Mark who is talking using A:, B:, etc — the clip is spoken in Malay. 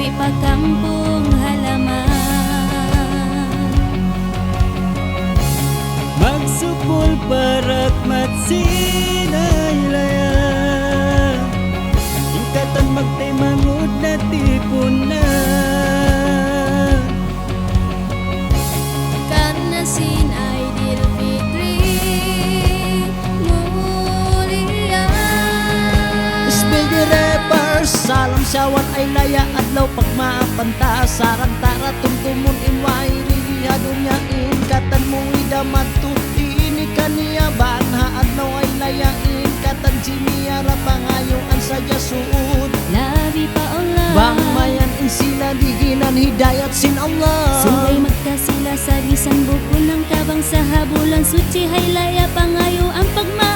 A: may pagkampong halaman.
B: Magsupol parak matsinaylaya, ingkatan magtaymangod na tipon na.
A: Kanasin Aidilfitri mulia.
C: Speedy rapper, salam syawat ay laya adlaw pagmaapanta. Sarang tara tumtumun inway riliha dunyain. Katan mong idamat ini kaniya banha adlaw ay layain. Katan siniya rapangayuan saja suud.
A: Labi pa Allah
C: Bang mayan insila diginan hidayat sin Allah.
A: Sulay magkasila sa bisan buko ng kabang sa habulan suci hay laya pangayo ang pagma